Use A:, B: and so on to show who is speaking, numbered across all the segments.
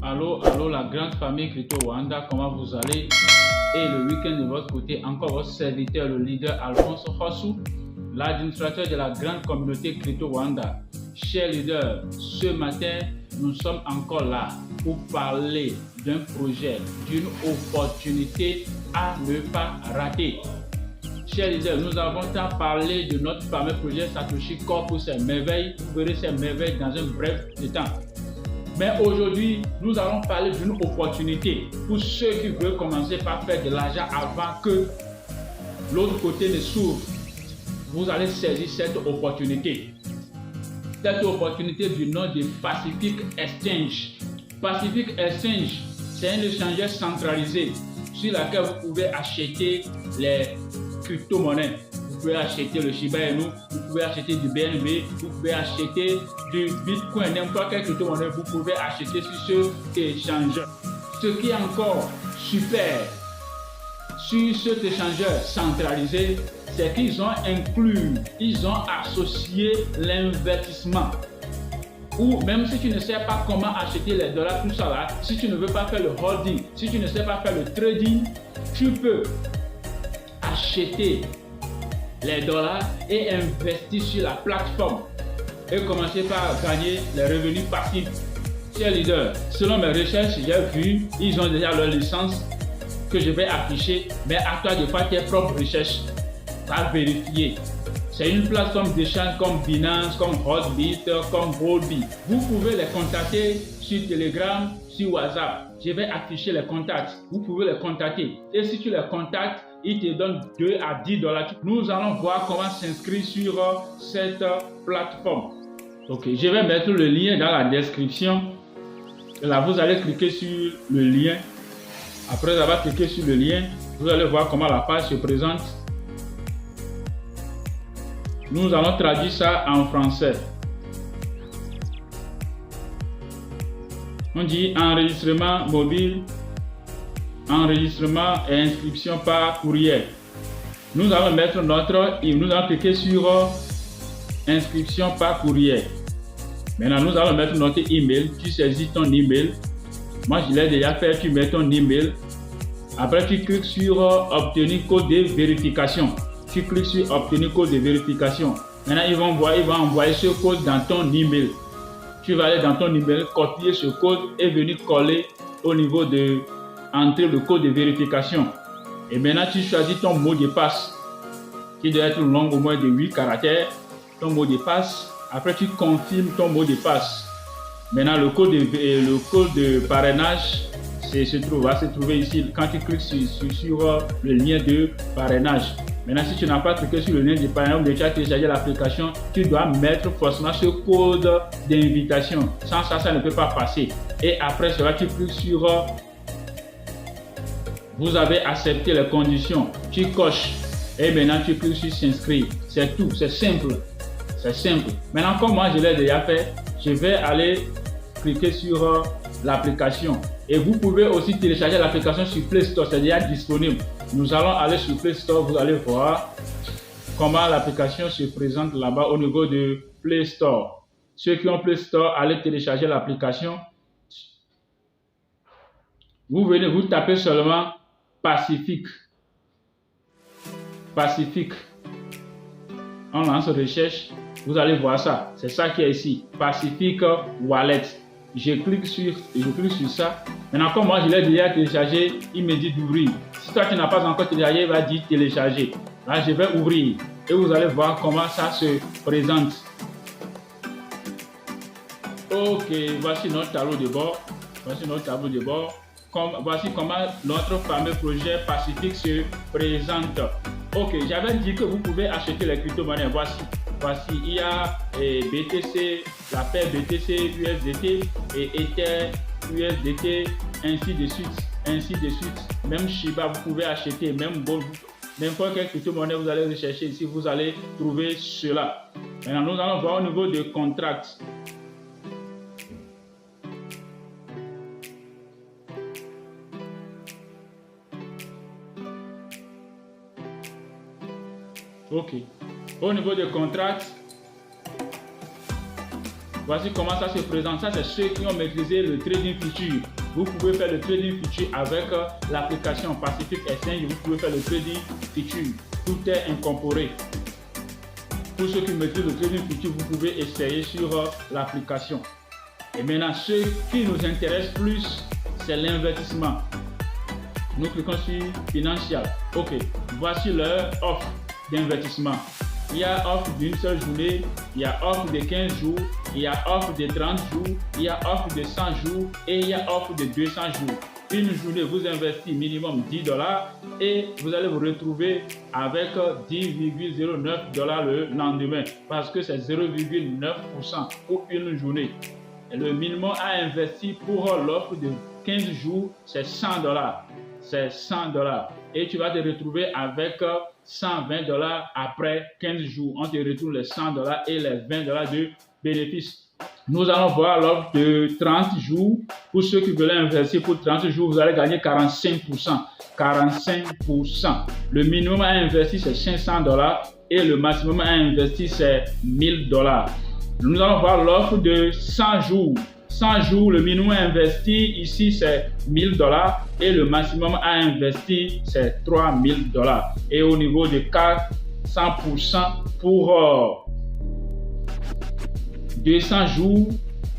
A: Allô, allô, la grande famille Crypto Rwanda, comment vous allez? Et le week-end de votre côté, encore votre serviteur, le leader Alphonse Hossou, l'administrateur de la grande communauté Crypto Rwanda. Chers leaders, ce matin, nous sommes encore là pour parler d'un projet, d'une opportunité à ne pas rater. Chers leaders, nous avons tant parlé de notre fameux projet Satoshi Core pour ses merveilles. Vous verrez ces merveilles dans un bref temps. Mais aujourd'hui, nous allons parler d'une opportunité pour ceux qui veulent commencer par faire de l'argent avant que l'autre côté ne s'ouvre. Vous allez saisir cette opportunité. Cette opportunité du nom de Pacific Exchange. Pacific Exchange, c'est un échangeur centralisé sur lequel vous pouvez acheter les crypto-monnaies. Vous pouvez acheter le Shiba Inu, vous pouvez acheter du BNB, vous pouvez acheter du Bitcoin, n'importe quelle crypto-monnaie, vous pouvez acheter sur cet échangeur. Ce qui est encore super sur cet échangeur centralisé, c'est qu'ils ont inclus, ils ont associé l'investissement. Ou même si tu ne sais pas comment acheter les dollars, tout ça là, si tu ne veux pas faire le holding, si tu ne sais pas faire le trading, tu peux acheter les dollars et investir sur la plateforme et commencer par gagner les revenus passifs. Chers leaders, selon mes recherches, j'ai vu, ils ont déjà leur licence que je vais afficher, mais à toi de faire tes propres recherches, à vérifier. C'est une plateforme d'échange comme Binance, comme Hotbit, comme Goldbit. Vous pouvez les contacter sur Telegram, sur WhatsApp. Je vais afficher les contacts. Vous pouvez les contacter. Et si tu les contactes, ils te donnent 2 à 10 dollars. Nous allons voir comment s'inscrire sur cette plateforme. Ok, je vais mettre le lien dans la description. Et là, vous allez cliquer sur le lien. Après avoir cliqué sur le lien, vous allez voir comment la page se présente. Nous allons traduire ça en français. On dit enregistrement mobile, enregistrement et inscription par courriel. Nous allons mettre notre email, nous allons cliquer sur inscription par courriel. Maintenant, nous allons mettre notre email. Tu saisis ton email. Moi, je l'ai déjà fait. Tu mets ton email. Après, tu cliques sur obtenir code de vérification. Tu cliques sur obtenir code de vérification. Maintenant, ils vont envoyer ce code dans ton email. Tu vas aller dans ton email, copier ce code et venir coller au niveau de entrer le code de vérification. Et maintenant, tu choisis ton mot de passe qui doit être long au moins de 8 caractères. Ton mot de passe. Après, tu confirmes ton mot de passe. Maintenant, le code de parrainage va se trouver ici quand tu cliques sur le lien de parrainage. Maintenant, si tu n'as pas cliqué sur le lien de parrainage ou tu as téléchargé l'application, tu dois mettre forcément ce code d'invitation. Sans ça, ça ne peut pas passer. Et après cela, tu cliques sur vous avez accepté les conditions. Tu coches et maintenant tu cliques sur s'inscrire. C'est tout, c'est simple. C'est simple. Maintenant, comme moi je l'ai déjà fait, je vais aller cliquer sur l'application. Et vous pouvez aussi télécharger l'application sur Play Store, c'est déjà disponible. Nous allons aller sur Play Store, vous allez voir comment l'application se présente là-bas au niveau de Play Store. Ceux qui ont Play Store, allez télécharger l'application. Vous venez, vous tapez seulement Pacific. Pacific. On lance recherche, vous allez voir ça. C'est ça qui est ici, Pacific Wallet. Je clique sur ça. Maintenant, comme moi je l'ai déjà téléchargé, il me dit d'ouvrir. Si toi tu n'as pas encore téléchargé, il va dire télécharger. Là, je vais ouvrir et vous allez voir comment ça se présente. Ok, voici notre tableau de bord. Voici notre tableau de bord. Voici comment notre fameux projet Pacific se présente. Ok, j'avais dit que vous pouvez acheter les crypto-monnaies. Voici, il y a BTC, la paire BTC, USDT et Ether, USDT, ainsi de suite. Même Shiba, vous pouvez acheter, même Gold, n'importe quelle crypto-monnaie vous allez rechercher ici, vous allez trouver cela. Maintenant, nous allons voir au niveau de contract. Ok. Au niveau de contract, Voici comment ça se présente. Ça, c'est ceux qui ont maîtrisé le trading future. Vous pouvez faire le trading future avec l'application Pacific Exchange. Vous pouvez faire le trading future. Tout est incorporé. Pour ceux qui maîtrisent le trading future, vous pouvez essayer sur l'application. Et maintenant, ce qui nous intéresse plus, c'est l'investissement. Nous cliquons sur Financial. Ok, voici leur offre d'investissement. Il y a offre d'une seule journée, il y a offre de 15 jours, il y a offre de 30 jours, il y a offre de 100 jours et il y a offre de 200 jours. Une journée, vous investissez minimum $10 et vous allez vous retrouver avec 10,09 $ le lendemain parce que c'est 0,9% pour une journée. Et le minimum à investir pour l'offre de 15 jours, c'est $100. C'est $100 et tu vas te retrouver avec $120 après 15 jours. On te retrouve les $100 et les $20 de bénéfices. Nous allons voir l'offre de 30 jours. Pour ceux qui veulent investir pour 30 jours, vous allez gagner 45%. 45%. Le minimum à investir, c'est $500 et le maximum à investir, c'est $1000. Nous allons voir l'offre de 100 jours. 100 jours, le minimum à investir ici, c'est $1000 et le maximum à investir, c'est $3000. Et au niveau de 400% pour 200 jours,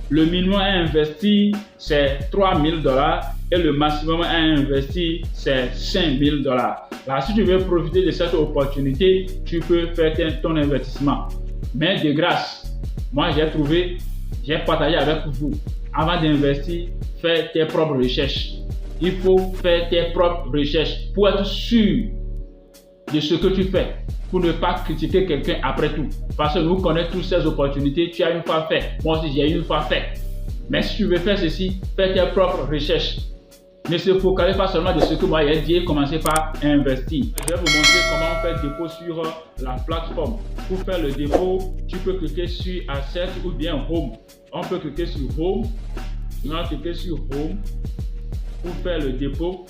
A: le minimum à investir, c'est $3000 et le maximum à investir, c'est $5000. Là, si tu veux profiter de cette opportunité, tu peux faire ton investissement. Mais de grâce, moi j'ai partagé avec vous. Avant d'investir, fais tes propres recherches. Il faut faire tes propres recherches pour être sûr de ce que tu fais, pour ne pas critiquer quelqu'un après tout. Parce que nous connaissons toutes ces opportunités, tu as une fois fait. Moi aussi, j'ai une fois fait. Mais si tu veux faire ceci, fais tes propres recherches. Ne se focalise pas seulement de ce que moi j'ai dit et commencez par investir. Je vais vous montrer comment on fait le dépôt sur la plateforme. Pour faire le dépôt, tu peux cliquer sur Asset ou bien Home. On peut cliquer sur Home. Nous allons cliquer sur Home pour faire le dépôt.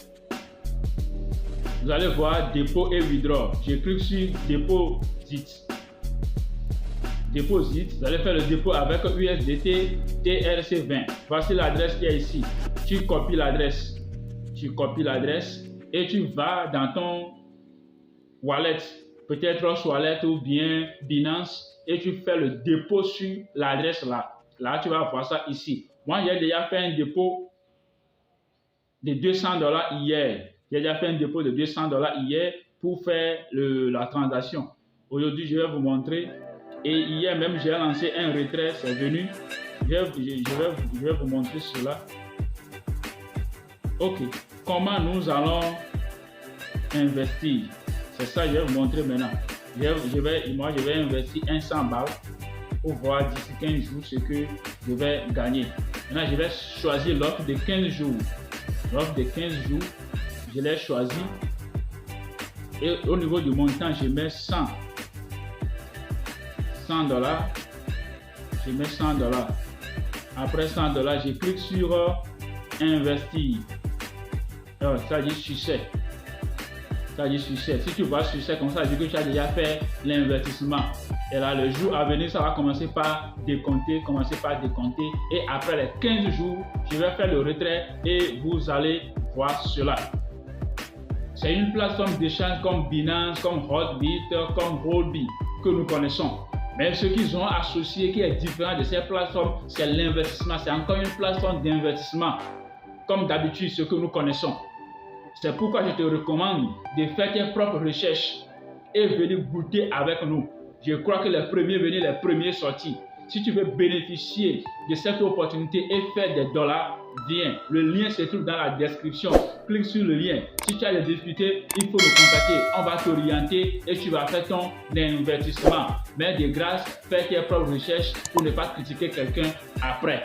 A: Vous allez voir dépôt et withdraw. Je clique sur Deposit. Deposit, vous allez faire le dépôt avec USDT TRC20. Voici l'adresse qui est ici. Tu copies l'adresse. Tu copies l'adresse et tu vas dans ton wallet, peut-être Wallet ou bien Binance, et tu fais le dépôt sur l'adresse là. Là, tu vas voir ça ici. Moi, j'ai déjà fait un dépôt de $200 hier. J'ai déjà fait un dépôt de $200 hier pour faire la transaction. Aujourd'hui, je vais vous montrer. Et hier même, j'ai lancé un retrait, c'est venu. Je vais vous montrer cela. Ok, comment nous allons investir? C'est ça que je vais vous montrer maintenant. Moi, je vais investir 100 balles pour voir d'ici 15 jours ce que je vais gagner. Maintenant, je vais choisir l'offre de 15 jours. L'offre de 15 jours, je l'ai choisi. Et au niveau du montant, je mets $100. Je mets $100. Après $100, je clique sur investir. Alors, ça dit succès. Ça dit succès. Si tu vois succès comme ça, ça dit que tu as déjà fait l'investissement. Et là, le jour à venir, ça va commencer par décompter, Et après les 15 jours, je vais faire le retrait et vous allez voir cela. C'est une plateforme d'échange comme Binance, comme Hotbit, comme Huobi que nous connaissons. Mais ce qu'ils ont associé qui est différent de ces plateformes, c'est l'investissement. C'est encore une plateforme d'investissement. Comme d'habitude, ce que nous connaissons. C'est pourquoi je te recommande de faire tes propres recherches et venir goûter avec nous. Je crois que les premiers venus, les premiers sortis. Si tu veux bénéficier de cette opportunité et faire des dollars, viens. Le lien se trouve dans la description. Clique sur le lien. Si tu as des difficultés, il faut me contacter. On va t'orienter et tu vas faire ton investissement. Mais de grâce, fais tes propres recherches pour ne pas critiquer quelqu'un après.